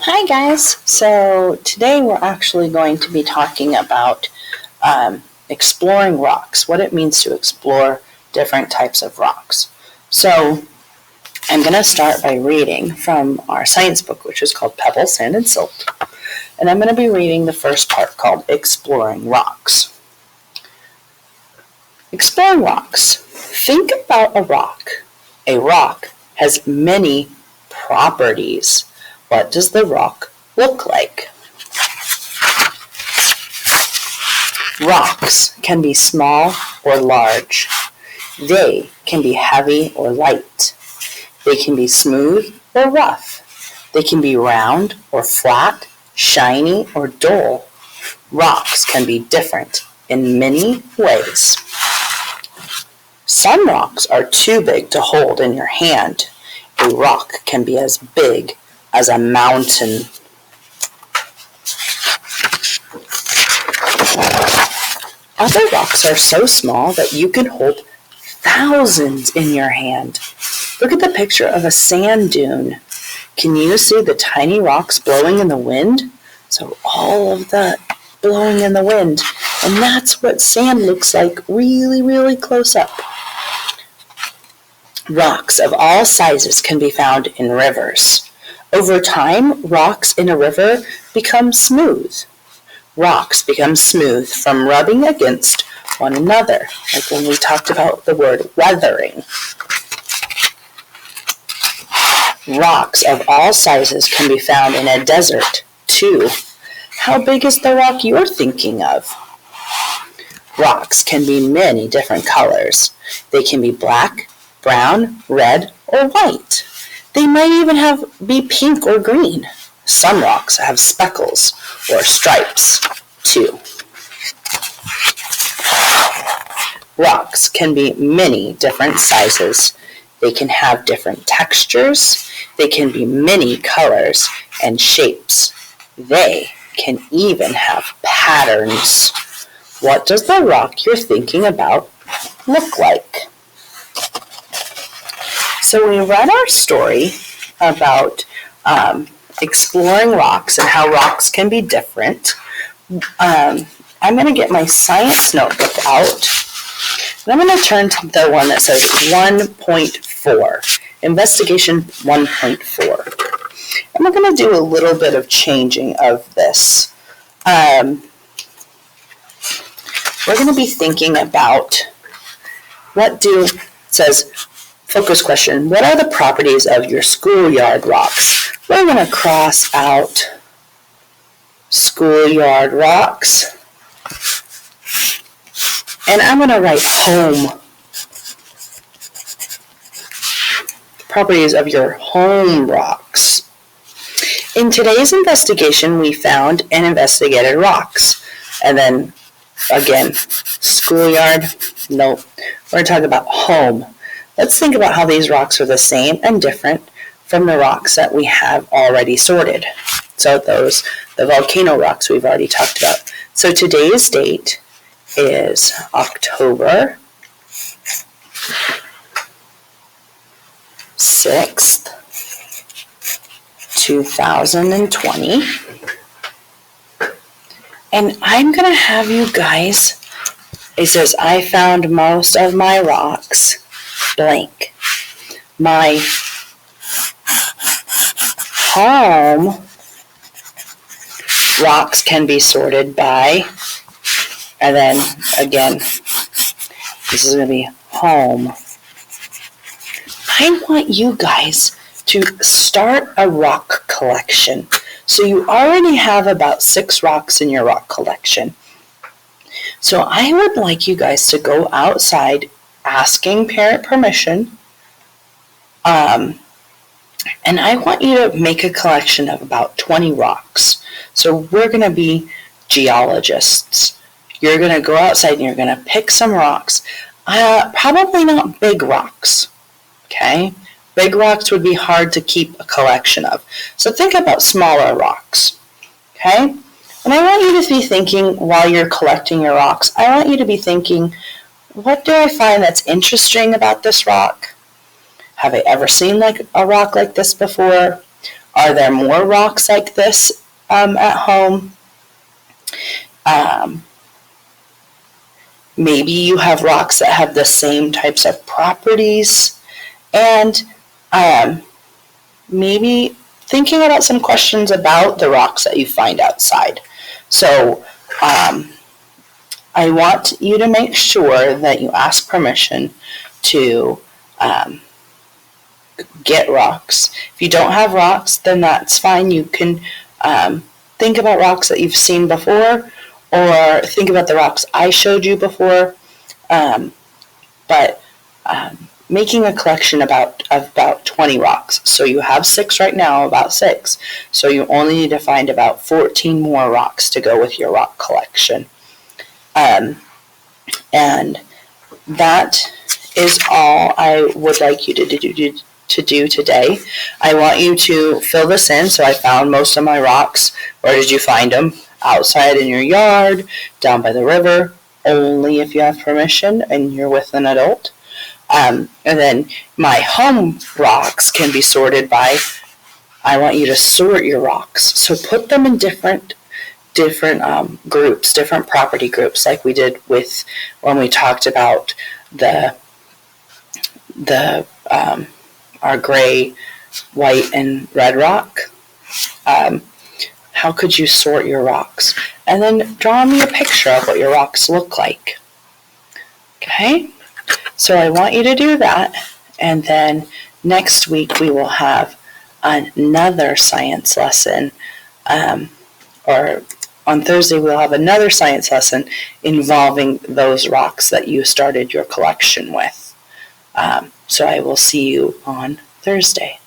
Hi guys! So today we're actually going to be talking about exploring rocks, what it means to explore different types of rocks. So I'm going to start by reading from our science book, which is called Pebbles, Sand, and Silt. And I'm going to be reading the first part called Exploring Rocks. Exploring rocks. Think about a rock. A rock has many properties. What does the rock look like? Rocks can be small or large. They can be heavy or light. They can be smooth or rough. They can be round or flat, shiny or dull. Rocks can be different in many ways. Some rocks are too big to hold in your hand. A rock can be as big as a mountain. Other rocks are so small that you can hold thousands in your hand. Look at the picture of a sand dune. Can you see the tiny rocks blowing in the wind? So all of that blowing in the wind, and that's what sand looks like really, really close up. Rocks of all sizes can be found in rivers. Over time, rocks in a river become smooth. Rocks become smooth from rubbing against one another, like when we talked about the word weathering. Rocks of all sizes can be found in a desert, too. How big is the rock you're thinking of? Rocks can be many different colors. They can be black, brown, red, or white. They might even be pink or green. Some rocks have speckles or stripes, too. Rocks can be many different sizes. They can have different textures. They can be many colors and shapes. They can even have patterns. What does the rock you're thinking about look like? So we read our story about exploring rocks and how rocks can be different. I'm going to get my science notebook out. And I'm going to turn to the one that says 1.4, Investigation 1.4. And we're going to do a little bit of changing of this. We're going to be thinking about it says, focus question, what are the properties of your schoolyard rocks? We're going to cross out schoolyard rocks. And I'm going to write home. Properties of your home rocks. In today's investigation, we found and investigated rocks. And then, again, schoolyard, nope. We're going to talk about home. Let's think about how these rocks are the same and different from the rocks that we have already sorted. So the volcano rocks we've already talked about. So today's date is October 6th, 2020. And I'm going to have you guys, it says, I found most of my rocks blank. My home rocks can be sorted by, and then again, this is going to be home. I want you guys to start a rock collection. So you already have about 6 rocks in your rock collection. So I would like you guys to go outside asking parent permission. And I want you to make a collection of about 20 rocks. So we're going to be geologists. You're going to go outside and you're going to pick some rocks. Probably not big rocks. Okay? Big rocks would be hard to keep a collection of. So think about smaller rocks. Okay? And I want you to be thinking while you're collecting your rocks, I want you to be thinking, what do I find that's interesting about this rock? Have I ever seen a rock like this before? Are there more rocks like this at home? Maybe you have rocks that have the same types of properties, and maybe thinking about some questions about the rocks that you find outside. So I want you to make sure that you ask permission to get rocks. If you don't have rocks, then that's fine. You can think about rocks that you've seen before, or think about the rocks I showed you before. But making a collection of about 20 rocks. So you have 6 right now, about 6. So you only need to find about 14 more rocks to go with your rock collection. And that is all I would like you to do today. I want you to fill this in. So I found most of my rocks. Where did you find them? Outside in your yard, down by the river, only if you have permission and you're with an adult. And then my home rocks can be sorted by, I want you to sort your rocks. So put them in different groups, different property groups, like we did with when we talked about our gray, white, and red rock. How could you sort your rocks? And then draw me a picture of what your rocks look like. Okay? So I want you to do that, and then next week we will have another science lesson, or on Thursday we'll have another science lesson involving those rocks that you started your collection with. So I will see you on Thursday.